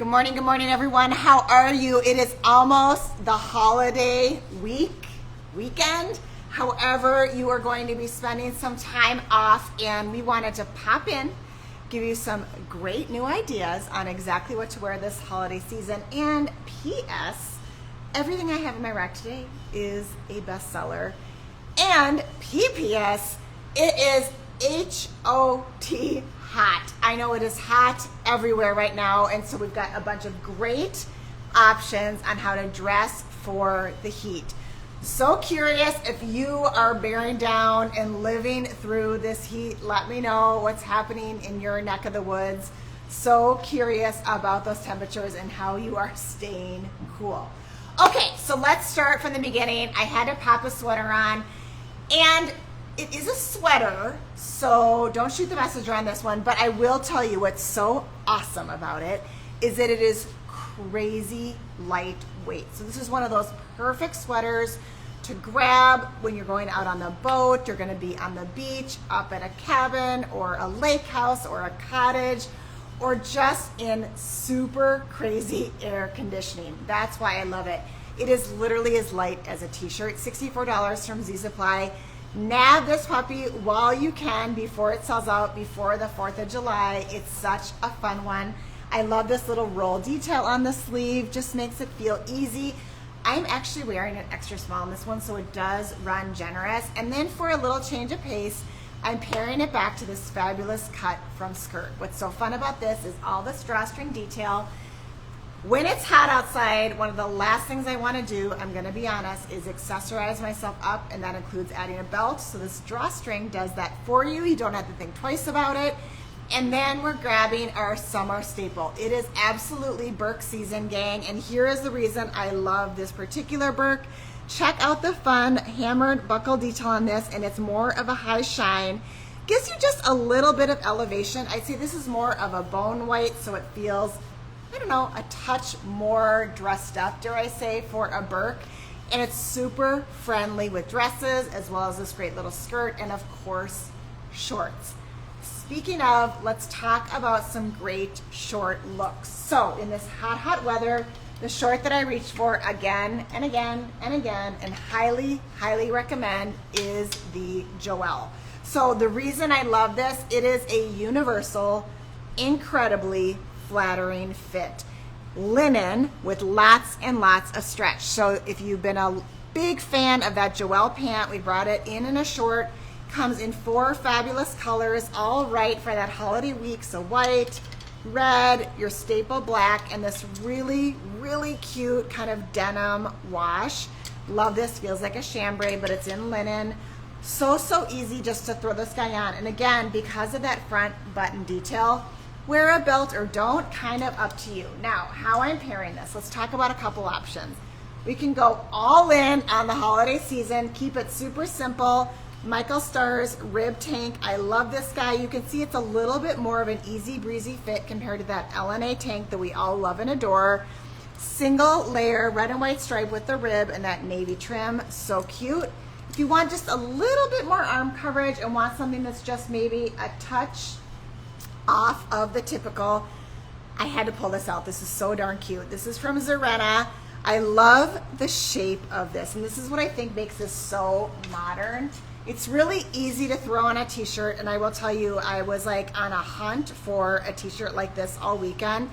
Good morning, everyone. How are you? It is almost the holiday weekend. However, you are going to be spending some time off, and we wanted to pop in, give you some great new ideas on exactly what to wear this holiday season. And P.S., everything I have in my rack today is a bestseller. And P.P.S., it is H-O-T hot. I know it is hot everywhere right now, and so we've got a bunch of great options on how to dress for the heat. So curious if you are bearing down and living through this heat. Let me know what's happening in your neck of the woods. So curious about those temperatures and how you are staying cool. Okay, so let's start from the beginning. I had to pop a sweater on, and it is a sweater, so don't shoot the messenger on this one, but I will tell you what's so awesome about it is that it is crazy lightweight. So this is one of those perfect sweaters to grab when you're going out on the boat, you're gonna be on the beach, up at a cabin or a lake house or a cottage, or just in super crazy air conditioning. That's why I love it. It is literally as light as a t-shirt. $64 from Z Supply. Nab this puppy while you can before it sells out before the 4th of July. It's such a fun one. I love this little roll detail on the sleeve, just makes it feel easy. I'm actually wearing an extra small in this one, so it does run generous. And then for a little change of pace, I'm pairing it back to this fabulous cut from skirt. What's so fun about this is all the drawstring detail. When it's hot outside, one of the last things I want to do, I'm going to be honest, is accessorize myself up, and that includes adding a belt. So this drawstring does that for you. You don't have to think twice about it. And then we're grabbing our summer staple. It is absolutely Burke season, gang, and here is the reason I love this particular Burke. Check out the fun hammered buckle detail on this, and it's more of a high shine. Gives you just a little bit of elevation. I'd say this is more of a bone white, so it feels, I don't know, a touch more dressed up, dare I say, for a Burke. And it's super friendly with dresses, as well as this great little skirt, and of course, shorts. Speaking of, let's talk about some great short looks. So in this hot, hot weather, the short that I reach for again and again and again, and highly, highly recommend, is the Joelle. So the reason I love this, it is a universal, incredibly flattering fit. Linen with lots and lots of stretch. So if you've been a big fan of that Joelle pant, we brought it in a short. Comes in 4 fabulous colors, all right for that holiday week. So white, red, your staple black, and this really, really cute kind of denim wash. Love this, feels like a chambray, but it's in linen. So easy just to throw this guy on. And again, because of that front button detail, wear a belt or don't, kind of up to you. Now, how I'm pairing this, let's talk about a couple options. We can go all in on the holiday season, keep it super simple. Michael Stars rib tank. I love this guy. You can see it's a little bit more of an easy breezy fit compared to that LNA tank that we all love and adore. Single layer red and white stripe with the rib and that navy trim. So cute. If you want just a little bit more arm coverage and want something that's just maybe a touch off of the typical, I had to pull this out. This is so darn cute. This is from Zaretta. I love the shape of this, and this is what I think makes this so modern. It's really easy to throw on a t-shirt, and I will tell you, I was like on a hunt for a t-shirt like this all weekend.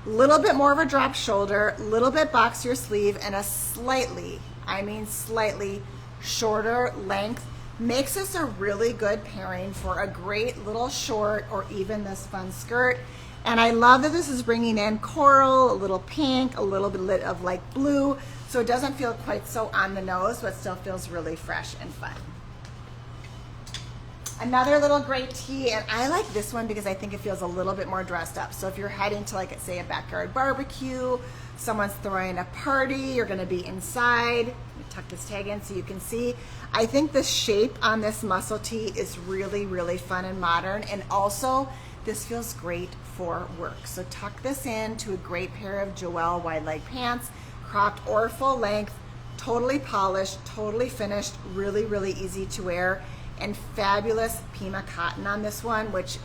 Little bit more of a drop shoulder, little bit boxier sleeve, and a slightly, I mean slightly shorter length. Makes this a really good pairing for a great little short or even this fun skirt. And I love that this is bringing in coral, a little pink, a little bit of like blue, so it doesn't feel quite so on the nose, but still feels really fresh and fun. Another little great tee, and I like this one because I think it feels a little bit more dressed up. So if you're heading to, like, say, a backyard barbecue, someone's throwing a party, you're gonna be inside. Let me tuck this tag in so you can see. I think the shape on this muscle tee is really, really fun and modern, and also this feels great for work. So tuck this in to a great pair of Joelle wide leg pants, cropped or full length, totally polished, totally finished, really, really easy to wear. And fabulous Pima cotton on this one, which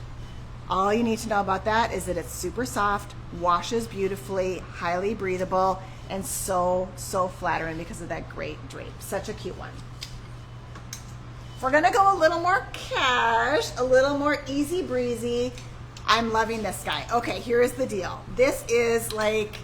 All you need to know about that is that it's super soft, washes beautifully, highly breathable, and so flattering because of that great drape. Such a cute one. If we're gonna go a little more cash, a little more easy breezy, I'm loving this guy. Okay, here's the deal. This is like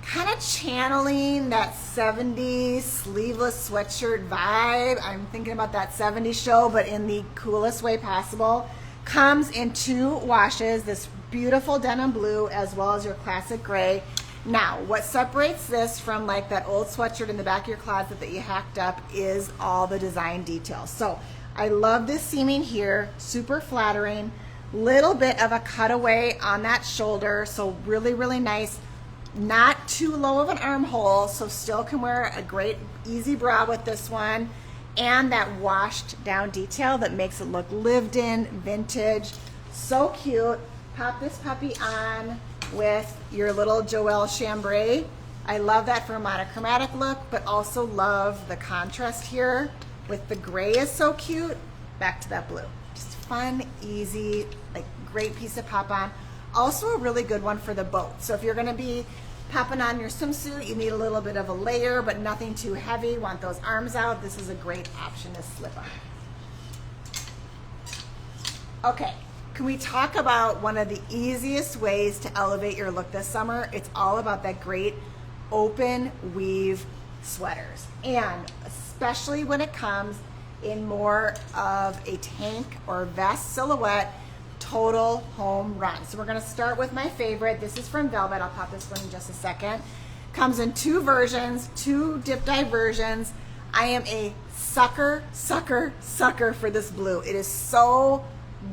kind of channeling that 70s sleeveless sweatshirt vibe. I'm thinking about that 70s show, but in the coolest way possible. Comes in 2 washes, this beautiful denim blue as well as your classic gray. Now, what separates this from like that old sweatshirt in the back of your closet that you hacked up is all the design details. So I love this seaming here, super flattering, little bit of a cutaway on that shoulder, so really nice. Not too low of an armhole, so still can wear a great easy bra with this one. And that washed down detail that makes it look lived in, vintage. So cute. Pop this puppy on with your little Joelle chambray. I love that for a monochromatic look, but also love the contrast here with the gray is so cute. Back to that blue. Just fun, easy, like great piece of pop on. Also a really good one for the boat. So if you're gonna be popping on your swimsuit, you need a little bit of a layer, but nothing too heavy. Want those arms out, this is a great option to slip on. Okay, can we talk about one of the easiest ways to elevate your look this summer? It's all about that great open weave sweaters. And especially when it comes in more of a tank or vest silhouette, total home run. So we're gonna start with my favorite. This is from Velvet. I'll pop this one in just a second. Comes in 2 versions, 2 dip dye versions. I am a sucker for this blue. It is so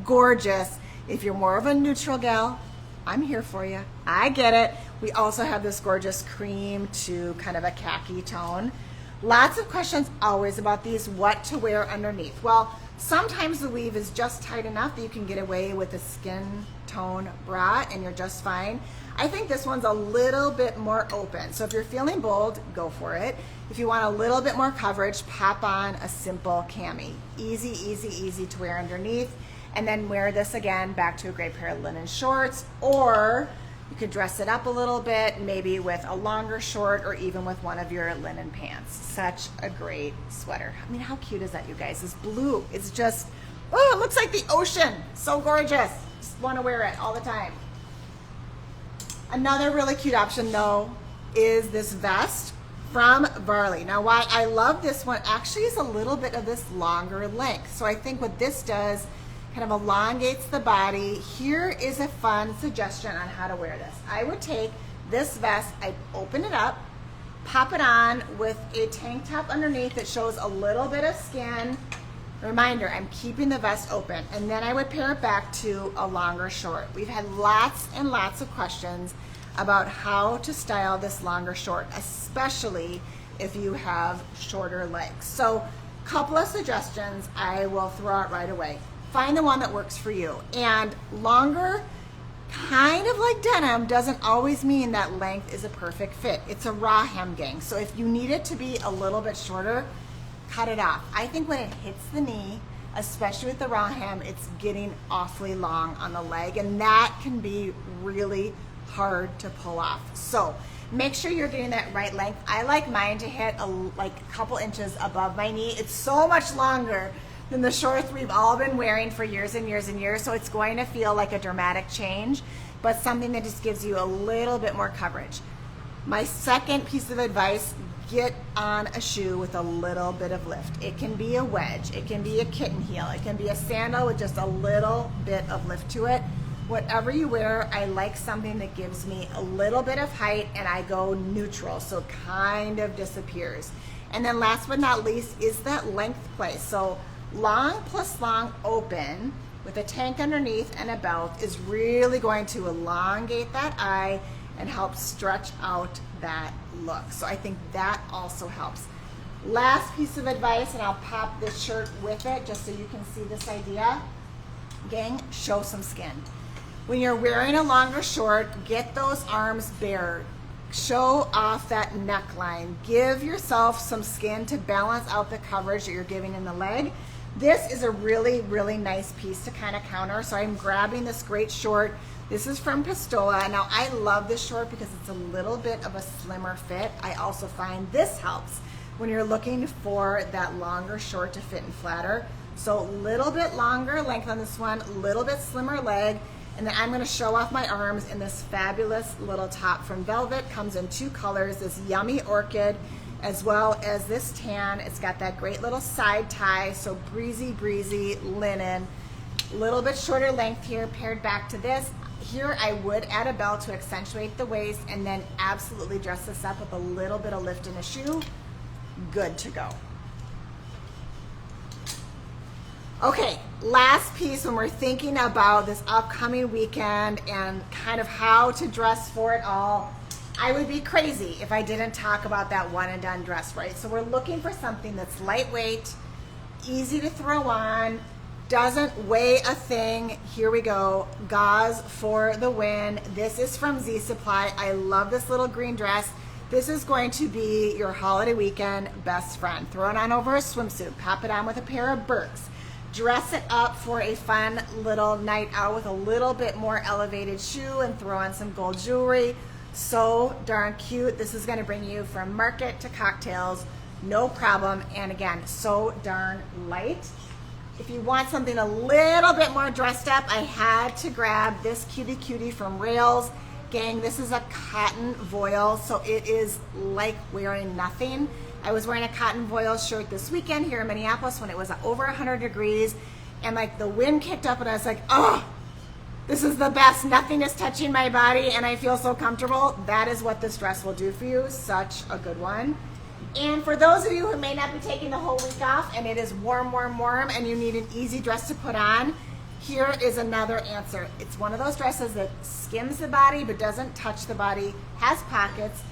gorgeous. If you're more of a neutral gal, I'm here for you. I get it. We also have this gorgeous cream to kind of a khaki tone. Lots of questions always about these, what to wear underneath. Well, sometimes the weave is just tight enough that you can get away with a skin tone bra and you're just fine. I think this one's a little bit more open. So if you're feeling bold, go for it. If you want a little bit more coverage, pop on a simple cami. Easy to wear underneath. And then wear this again back to a great pair of linen shorts, or you could dress it up a little bit, maybe with a longer short or even with one of your linen pants. Such a great sweater. I mean, how cute is that, you guys? This blue, it's just, oh, it looks like the ocean. So gorgeous. Just want to wear it all the time. Another really cute option though is this vest from Varley. Now why I love this one actually is a little bit of this longer length. So I think what this does kind of elongates the body. Here is a fun suggestion on how to wear this. I would take this vest, I'd open it up, pop it on with a tank top underneath that shows a little bit of skin. Reminder, I'm keeping the vest open, and then I would pair it back to a longer short. We've had lots and lots of questions about how to style this longer short, especially if you have shorter legs. So a couple of suggestions I will throw out right away. Find the one that works for you. And longer, kind of like denim, doesn't always mean that length is a perfect fit. It's a raw hem, gang. So if you need it to be a little bit shorter, cut it off. I think when it hits the knee, especially with the raw hem, it's getting awfully long on the leg, and that can be really hard to pull off. So make sure you're getting that right length. I like mine to hit like a couple inches above my knee. It's so much longer than the shorts we've all been wearing for years and years and years, so it's going to feel like a dramatic change, but something that just gives you a little bit more coverage. My second piece of advice, get on a shoe with a little bit of lift. It can be a wedge, it can be a kitten heel, it can be a sandal with just a little bit of lift to it. Whatever you wear, I like something that gives me a little bit of height and I go neutral, so it kind of disappears. And then last but not least is that length play. So long plus long open with a tank underneath and a belt is really going to elongate that eye and help stretch out that look. So I think that also helps. Last piece of advice, and I'll pop this shirt with it just so you can see this idea. Gang, show some skin. When you're wearing a longer short, get those arms bare. Show off that neckline. Give yourself some skin to balance out the coverage that you're giving in the leg. This is a really, really nice piece to kind of counter. So I'm grabbing this great short. This is from Pistola. Now I love this short because it's a little bit of a slimmer fit. I also find this helps when you're looking for that longer short to fit and flatter. So a little bit longer length on this one, a little bit slimmer leg, and then I'm gonna show off my arms in this fabulous little top from Velvet. Comes in 2 colors, this yummy orchid, as well as this tan. It's got that great little side tie, so breezy, breezy linen. A little bit shorter length here, paired back to this. Here I would add a belt to accentuate the waist, and then absolutely dress this up with a little bit of lift in the shoe. Good to go. Okay, last piece when we're thinking about this upcoming weekend and kind of how to dress for it all. I would be crazy if I didn't talk about that one and done dress, right? So we're looking for something that's lightweight, easy to throw on, doesn't weigh a thing. Here we go, gauze for the win. This is from Z Supply. I love this little green dress. This is going to be your holiday weekend best friend. Throw it on over a swimsuit, pop it on with a pair of Birks. Dress it up for a fun little night out with a little bit more elevated shoe and throw on some gold jewelry. So darn cute. This is going to bring you from market to cocktails, no problem. And again, so darn light. If you want something a little bit more dressed up, I had to grab this cutie from Rails. Gang, this is a cotton voile, so it is like wearing nothing. I was wearing a cotton voile shirt this weekend here in Minneapolis when it was over 100 degrees, and like the wind kicked up and I was like, oh, this is the best. Nothing is touching my body and I feel so comfortable. That is what this dress will do for you. Such a good one. And for those of you who may not be taking the whole week off and it is warm, and you need an easy dress to put on, here is another answer. It's one of those dresses that skims the body but doesn't touch the body, has pockets,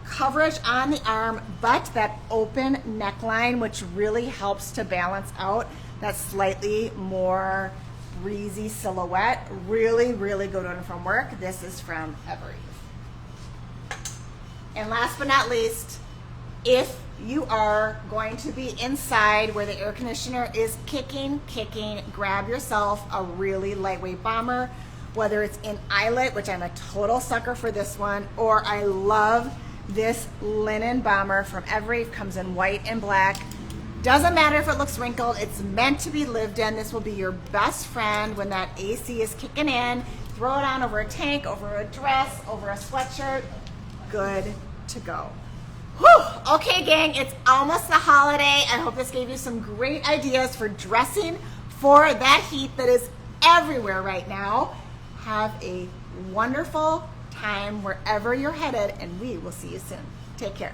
coverage on the arm, but that open neckline, which really helps to balance out that slightly more breezy silhouette. Really, really good one from work. This is from Evereve. And last but not least, if you are going to be inside where the air conditioner is kicking, grab yourself a really lightweight bomber, whether it's in eyelet, which I'm a total sucker for this one, or I love this linen bomber from Evereve. Comes in white and black. Doesn't matter if it looks wrinkled, it's meant to be lived in. This will be your best friend when that AC is kicking in. Throw it on over a tank, over a dress, over a sweatshirt. Good to go. Whew. Okay, gang, it's almost the holiday. I hope this gave you some great ideas for dressing for that heat that is everywhere right now. Have a wonderful time wherever you're headed, and we will see you soon. Take care.